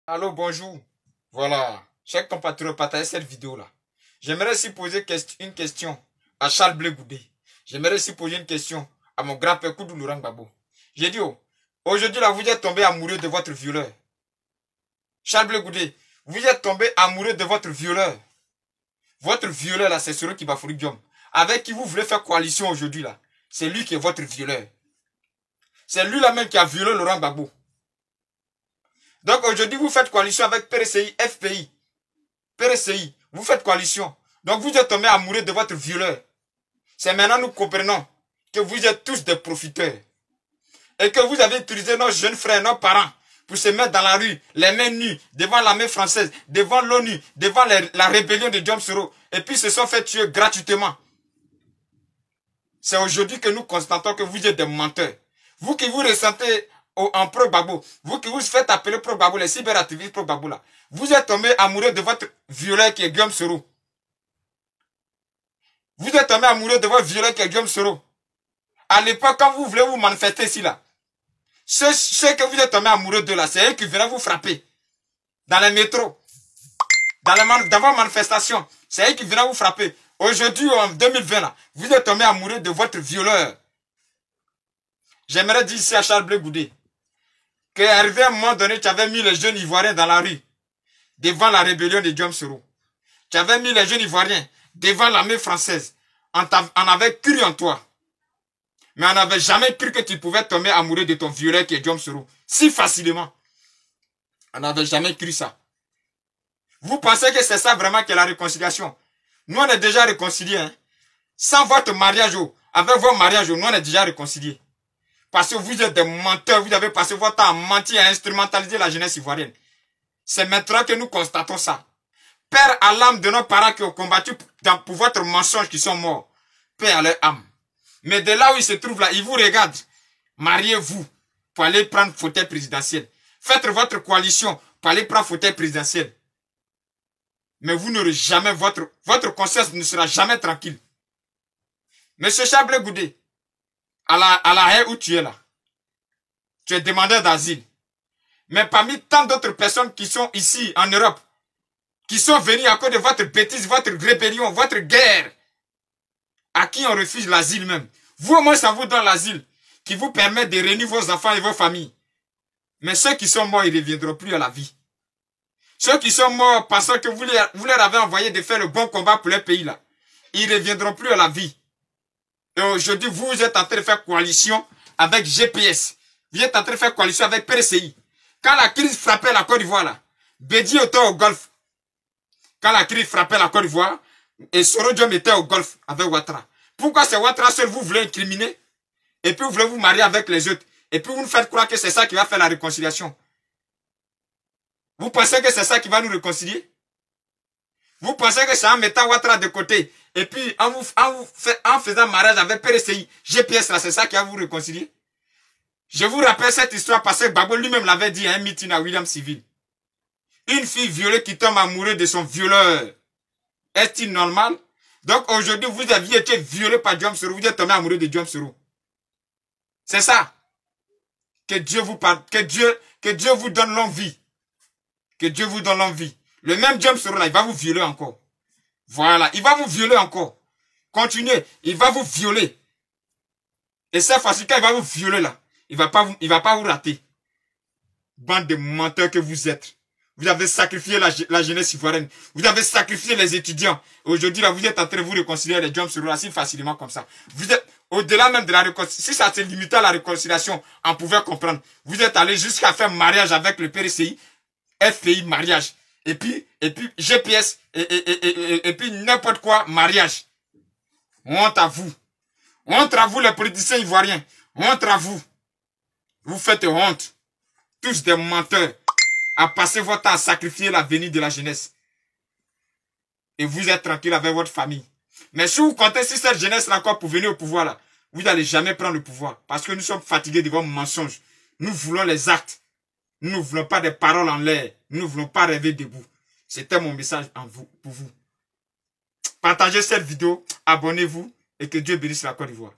Allô, bonjour. Voilà. Chers compatriotes, partagez cette vidéo-là. J'aimerais aussi poser une question à Charles Blé Goudé. J'aimerais aussi poser une question à mon grand-père Koudou Laurent Gbagbo. J'ai dit, oh, aujourd'hui là, vous êtes tombé amoureux de votre violeur. Charles Blé Goudé, vous êtes tombé amoureux de votre violeur. Votre violeur là, c'est Soro Kibafourik Diom. Avec qui vous voulez faire coalition aujourd'hui là. C'est lui qui est votre violeur. C'est lui là même qui a violé Laurent Gbagbo. Donc aujourd'hui, vous faites coalition avec PRCI, FPI. PRCI, vous faites coalition. Donc vous êtes tombé amoureux de votre violeur. C'est maintenant nous comprenons que vous êtes tous des profiteurs. Et que vous avez utilisé nos jeunes frères, nos parents, pour se mettre dans la rue, les mains nues, devant l'armée française, devant l'ONU, devant la rébellion de Diom Soro. Et puis se sont fait tuer gratuitement. C'est aujourd'hui que nous constatons que vous êtes des menteurs. Vous qui vous ressentez en pro-Gbagbo, vous qui vous faites appeler pro-Gbagbo, les cyberactivistes pro-Gbagbo là, vous êtes tombé amoureux de votre violeur qui est Diom Soro. Vous êtes tombé amoureux de votre violeur qui est Diom Soro. À l'époque, quand vous voulez vous manifester ici là, ceux que vous êtes tombé amoureux de là, c'est eux qui venaient vous frapper. Dans les métros, dans vos manifestations, c'est eux qui venaient vous frapper. Aujourd'hui, en 2020 là, vous êtes tombé amoureux de votre violeur. J'aimerais dire ici à Charles Blé Goudé, qu'arrivé à un moment donné, tu avais mis les jeunes Ivoiriens dans la rue, devant la rébellion de Diom Soro. Tu avais mis les jeunes Ivoiriens devant l'armée française. On avait cru en toi. Mais on n'avait jamais cru que tu pouvais tomber amoureux de ton violeur qui est Diom Soro. Si facilement. On n'avait jamais cru ça. Vous pensez que c'est ça vraiment que la réconciliation? Nous, on est déjà réconciliés. Hein? Sans votre mariage, avec vos mariages, nous, on est déjà réconciliés. Parce que vous êtes des menteurs, vous avez passé votre temps à mentir et à instrumentaliser la jeunesse ivoirienne. C'est maintenant que nous constatons ça. Père à l'âme de nos parents qui ont combattu pour votre mensonge qui sont morts. Père à leur âme. Mais de là où ils se trouvent là, ils vous regardent. Mariez-vous pour aller prendre fauteuil présidentiel. Faites votre coalition pour aller prendre fauteuil présidentiel. Mais vous n'aurez jamais, votre conscience ne sera jamais tranquille. Monsieur Charles Blé Goudé, à la haie où tu es là, tu es demandeur d'asile. Mais parmi tant d'autres personnes qui sont ici en Europe, qui sont venues à cause de votre bêtise, votre rébellion, votre guerre, à qui on refuse l'asile même. Vous au moins ça vous donne l'asile, qui vous permet de réunir vos enfants et vos familles. Mais ceux qui sont morts, ils ne reviendront plus à la vie. Ceux qui sont morts pensant que vous leur avez envoyé de faire le bon combat pour leur pays là, ils ne reviendront plus à la vie. Et aujourd'hui, vous êtes en train de faire coalition avec GPS. Vous êtes en train de faire coalition avec PRCI. Quand la crise frappait la Côte d'Ivoire là, Bédi était au Golfe. Quand la crise frappait la Côte d'Ivoire, et Soro Diom était au Golfe avec Ouattara. Pourquoi c'est Ouattara seul vous voulez incriminer? Et puis vous voulez vous marier avec les autres. Et puis vous nous faites croire que c'est ça qui va faire la réconciliation. Vous pensez que c'est ça qui va nous réconcilier? Vous pensez que c'est en mettant Ouattara de côté, et puis en faisant mariage avec PRCI, GPS là, c'est ça qui va vous réconcilier? Je vous rappelle cette histoire parce que Gbagbo lui-même l'avait dit à un meeting à William Civil. Une fille violée qui tombe amoureuse de son violeur. Est-il normal? Donc aujourd'hui, vous aviez été violé par Diom Soro, vous êtes tombé amoureux de Diom Soro. C'est ça. Que Dieu vous parle, que Dieu vous donne l'envie. Que Dieu vous donne l'envie. Le même Diom Soro là, il va vous violer encore. Voilà, il va vous violer encore. Continuez, il va vous violer. Et cette fois-ci, quand il va vous violer là, il va pas vous rater. Bande de menteurs que vous êtes. Vous avez sacrifié la jeunesse ivoirienne. Vous avez sacrifié les étudiants. Aujourd'hui, là, vous êtes en train de vous réconcilier les Diom Soro si facilement comme ça. Vous êtes au-delà même de la réconciliation. Si ça se limitait à la réconciliation, on pouvait comprendre. Vous êtes allé jusqu'à faire mariage avec le PRCI, FPI, mariage. Et puis GPS, et puis n'importe quoi, mariage. Honte à vous. Honte à vous, les politiciens ivoiriens. Honte à vous. Vous faites honte. Tous des menteurs. À passer votre temps à sacrifier l'avenir de la jeunesse. Et vous êtes tranquille avec votre famille. Mais si vous comptez sur cette jeunesse là encore pour venir au pouvoir là, vous n'allez jamais prendre le pouvoir. Parce que nous sommes fatigués de vos mensonges. Nous voulons les actes. Nous ne voulons pas des paroles en l'air. Nous ne voulons pas rêver debout. C'était mon message pour vous. Partagez cette vidéo, abonnez-vous et que Dieu bénisse la Côte d'Ivoire.